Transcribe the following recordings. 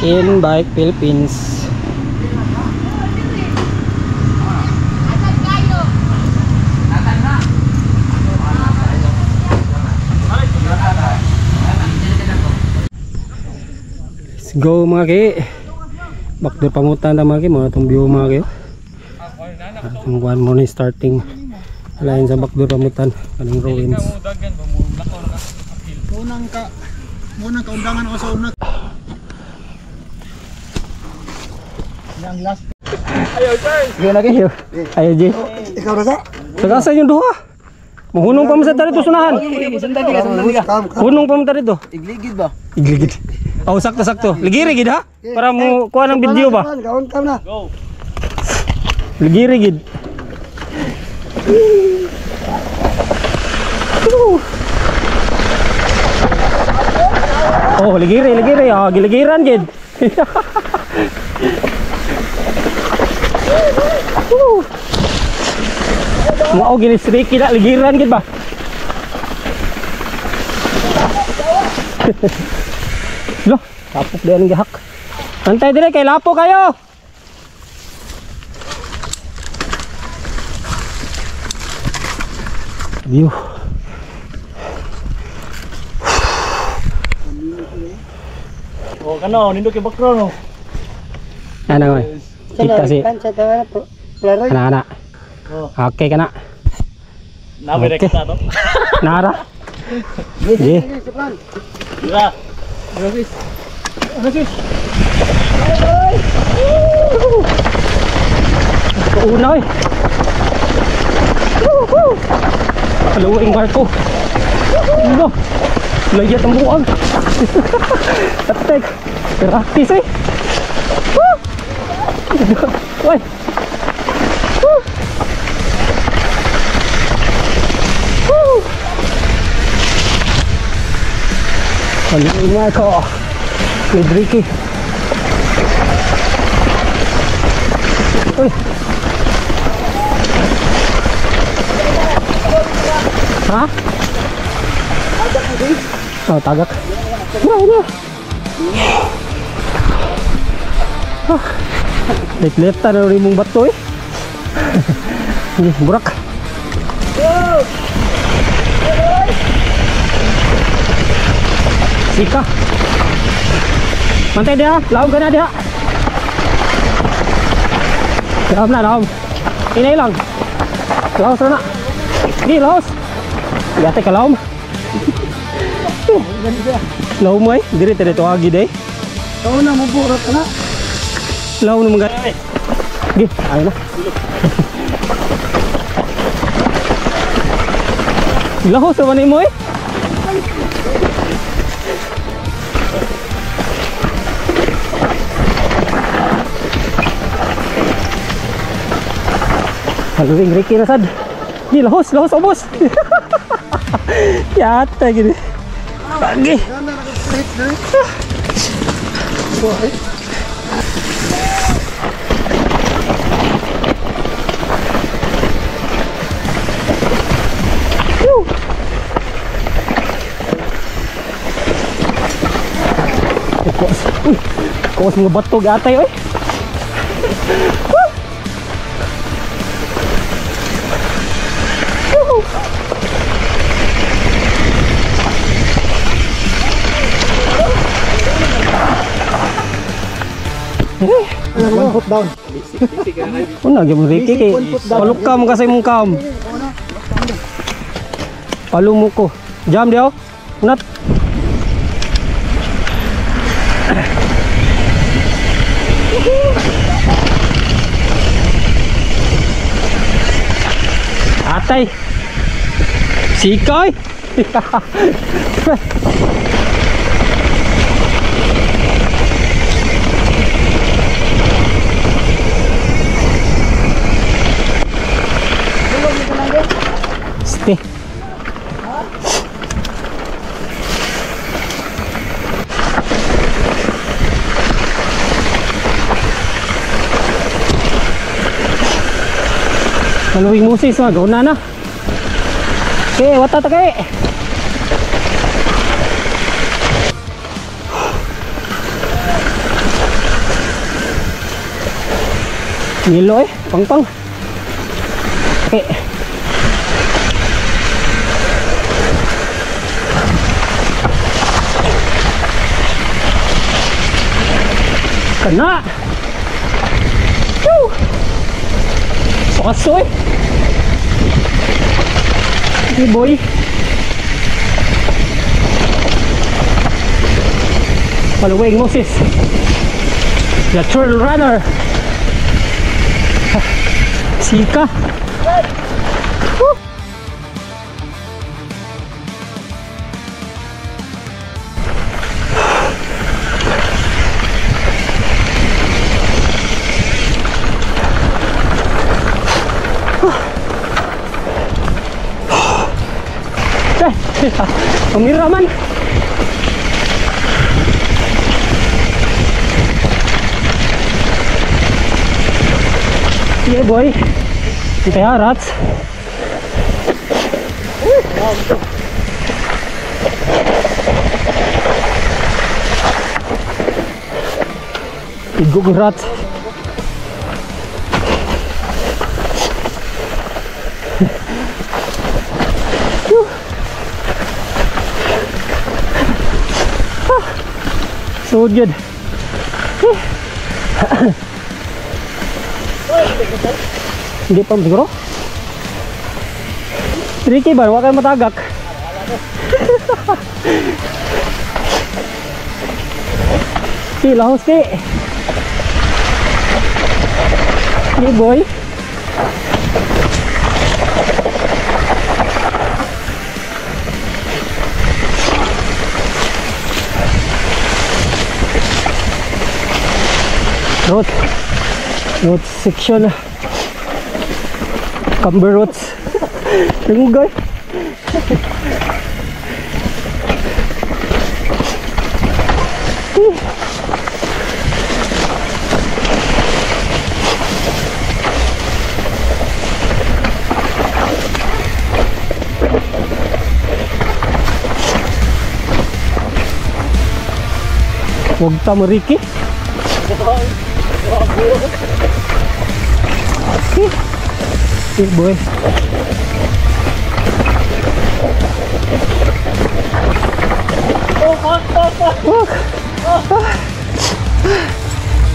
in Bike Philippines. Let's go mga ki. Backdoor pangutan na mga ki, mga itong view mga ki. Itong one morning starting line sa backdoor pangutan, kanang ruins. Munang kaundangan ako sa unat. Yang last. Ayo, sir. Sige na kayo. Ayo, G. Ikaw na ka? Tagasan yung duha. Mahunong pa mo sa dito sunahan. Hunong pa mo dito. Igligid ba? Igligid. Oh, sakto-sakto. Ligirigid ha? Para mo kuha ng video ba? Gaon ka na. Go. Ligirigid. Oh, ligiri. Ah, giligiran gid. Mau gini sedikit tak ligiran gid ba? Loh, tapok dia ng gihak. Antay dire kay lapo kayo. View. Oh, kano nindo kay background no. Ano nga? Kita si. Anak-anak. Oh. Okay kana. Nabe Okay. kita to. Nara. Ye. Dira. Sis. Una eh. Haluing barko. Ano? Layat ang buwag. Atek. Practice eh. Why? Haluing barko. With Ricky. Uy. Ha? Tagak mo din. Oh, tagak. Nah. Lihat-lihatan na rin mong bato eh. Ini burak. Sika. Mantay dia, laom ka na dia. Laom na, laom. Ini lang. Laos na. Ini laos. Yate ka laom. Laom mo eh, dire-dire agi deh. Ikaw na maburat ka na. Laom na mga. Gi, ayo na. Laos sa manay mo eh. Haluing Ricky na sad. Di lahos ubos. Yata gini. Lagi. Ganda na ka-straight na. Boy. Kawas mga bato gatay oy. One foot down. Una gyud Ricky kay palukam ka sa imong kam. Palumo ko. Jam diaw. Unat. Atay. Sikoy. Stay. Haluing musis mga gauna na. Okay, wata ta kay. Nilo eh, pang. Okay. Kena. Woo. Sukaso eh. Okay boy. Paluwing Moses. The trail runner. Sika. Woo. Pemiraman. Yeah boy. Kita harap. Igo gerat. So good. Hindi pa siguro. Tricky ba? Huwag kayo matagak. Si lahos ki. Hey boy. Road section. Camber roads. Tunggoy. Huwag ta mariki. Hey boy.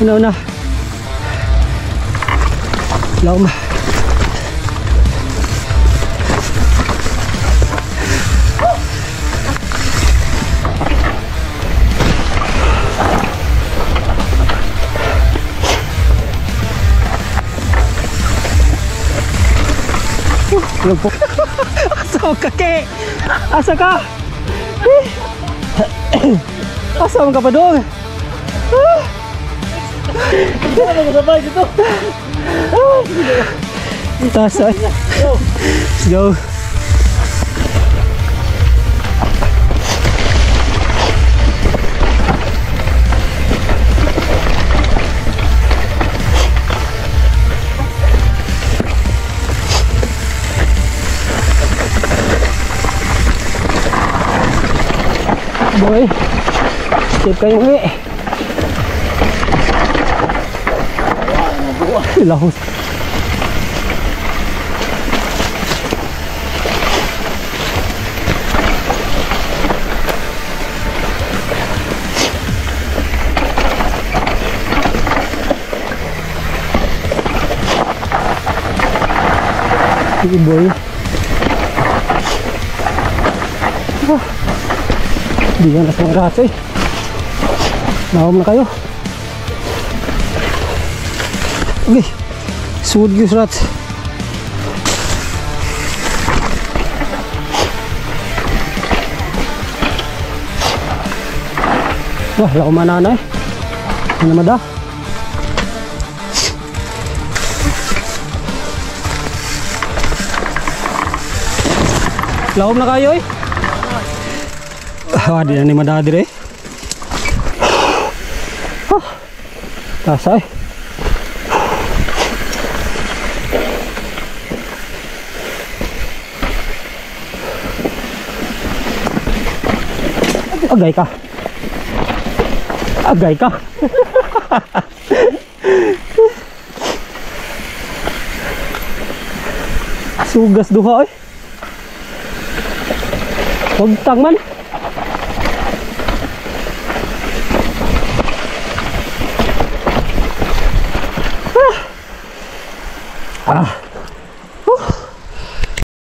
Una. Lama. Asa ka ke? Asa ka? Asa ka pa doon? Ano mo sabay dito? Taas ay. Let's go. Boy, sip kayo eh. Lahos. Sige boy. Di yan na sa rats eh. Naom na kayo. Okay. Suod yung rats. Wah, lako manana eh. Ano mada? Laom na kayo eh. Wah, di na ni madadire. Tasay. Agay ka. Agay ka. Sugas duha eh. Pagtang man. Ah.